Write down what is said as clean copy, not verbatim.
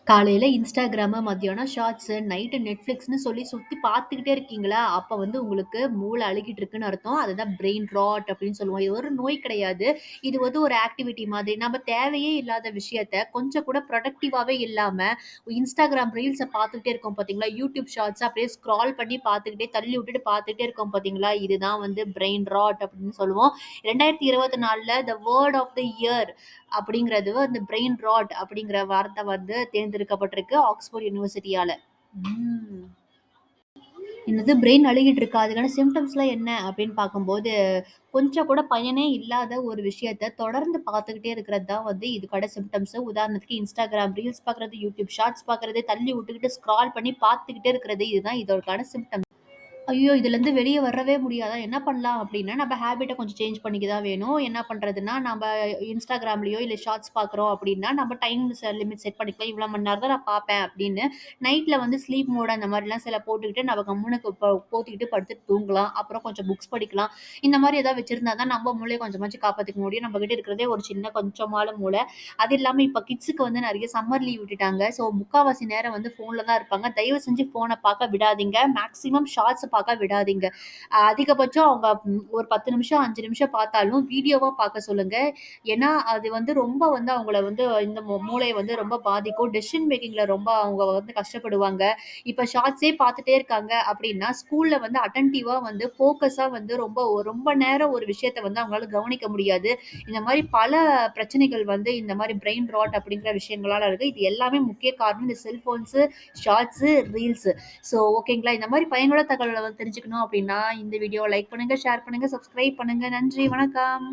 காலையில Instagram, மத்தியானம் shorts, night Netflixன்னு சொல்லி சுத்தி பார்த்துக்கிட்டே இருக்கீங்களா, அப்ப வந்து உங்களுக்கு மூளை அழுகிட்டு இருக்குன்னு அர்த்தம். அதுதான் பிரெயின் ராட் அப்படின்னு சொல்லுவோம். இது ஒரு நோய் கிடையாது. இது வந்து ஒரு ஆக்டிவிட்டி மாதிரி. நம்ம தேவையே இல்லாத விஷயத்த கொஞ்சம் கூட ப்ரொடக்டிவாவே இல்லாம Instagram ரீல்ஸ பார்த்துக்கிட்டே இருக்கோம் பார்த்தீங்களா, YouTube ஷார்ட்ஸ அப்படியே ஸ்க்ரால் பண்ணி பார்த்துக்கிட்டே, தள்ளி விட்டுட்டு பார்த்துக்கிட்டே இருக்கோம் பார்த்தீங்களா, இதுதான் வந்து பிரெயின் ராட் அப்படின்னு சொல்லுவோம். 2024ல the word of the year அப்படிங்கிறது வந்து பிரெயின் ராட் அப்படிங்கிற வார்த்தை வந்து தேர்ந்தெடுக்கப்பட்டிருக்கு ஆக்ஸ்போர்ட் யூனிவர்சிட்டியால. ம். என்னது பிரெயின் அழுகிட்டு இருக்கா? அதுக்கான சிம்ப்டம்ஸ்லாம் என்ன அப்படின்னு பார்க்கும்போது, கொஞ்சம் கூட பயனே இல்லாத ஒரு விஷயத்த தொடர்ந்து பார்த்துக்கிட்டே இருக்கிறது தான் வந்து இதுக்கான சிம்ப்டம்ஸ். உதாரணத்துக்கு Instagram ரீல்ஸ் பார்க்குறது, YouTube ஷார்ட்ஸ் பார்க்குறது, தள்ளி விட்டுக்கிட்டு ஸ்க்ரால் பண்ணி பார்த்துக்கிட்டே இருக்கிறது. இதுதான் இதற்கான சிம்ப்டம். ஐயோ! இதுலருந்து வெளிய வரவே முடியாதா? என்ன பண்ணலாம் அப்டின்னா, நம்ம ஹேபிட்ட கொஞ்சம் சேஞ்ச் பண்ணிக்க தான் வேணும். என்ன பண்றதுன்னா, நம்ப Instagramலயோ இல்ல ஷார்ட்ஸ் பார்க்குறோம் அப்டின்னா, நம்ம டைம் லிமிட் செட் பண்ணிக்கலாம். இவ்வளோ மணி நேரம் தான் நான் பார்ப்பேன் அப்டின்னு. நைட்ல வந்து ஸ்லீப் மோட் அந்த மாரிலாம் சில போட்டுக்கிட்டு நம்ம கம்முனு போத்திக்கிட்டு படுத்துட்டு தூங்கலாம். அப்புறம் கொஞ்சம் புக்ஸ் படிக்கலாம். இந்த மாரி ஏதாவது வச்சிருந்தா தான் நம்ம மூளைய கொஞ்சமாச்சும் காப்பாத்திக்க முடியும். நம்ம கிட்ட இருக்கிறதே ஒரு சின்ன கொஞ்சமான மூளை. அது இல்லாம இப்ப கிட்ஸுக்கு வந்து நெறைய சம்மர் லீவ் விட்டுட்டாங்க. ஸோ முக்காவாசி நேரம் வந்து ஃபோன்ல தான் இருப்பாங்க. தயவு செஞ்சு ஃபோன பார்க்க விடாதீங்க. மேக்ஸிமம் ஷார்ட்ஸ் பார்க்க விடாதீங்க. அதிகபட்சம் அவங்க ஒரு 10 நிமிஷம், 5 நிமிஷம் பார்த்தாலும் வீடியோவா பார்க்க சொல்லுங்க. ஏன்னா, அது வந்து ரொம்ப வந்து அவங்கள வந்து இந்த மூளைய வந்து ரொம்ப பாதிக்கும். டெசிஷன் மேக்கிங்ல ரொம்ப அவங்க வந்து கஷ்டப்படுவாங்க. இப்ப ஷார்ட்ஸே பார்த்துட்டே இருக்காங்க அப்படின்னா, ஸ்கூல்ல வந்து அட்டென்டிவா வந்து ஃபோக்கஸா வந்து ரொம்ப நேரம் ஒரு விஷயத்த வந்து அவங்களால கவனிக்க முடியாது. இந்த மாரி பல பிரச்சனைகள் வந்து இந்த மாரி பிரெயின் ராட் அப்படிங்கிற விஷயங்களால இருக்கு. இது எல்லாமே முக்கிய காரணம் இந்த செல்ஃபோன்ஸு, ஷார்ட்ஸு, ரீல்ஸு. ஸோ ஓகேங்களா. இந்த மாரி பயனுள்ள தகவல வந்து தெரிஞ்சுக்கணும் அப்படின்னா, இந்த வீடியோவ லைக் பண்ணுங்க, ஷேர் பண்ணுங்க, சப்ஸ்கிரைப் பண்ணுங்க. நன்றி, வணக்கம்.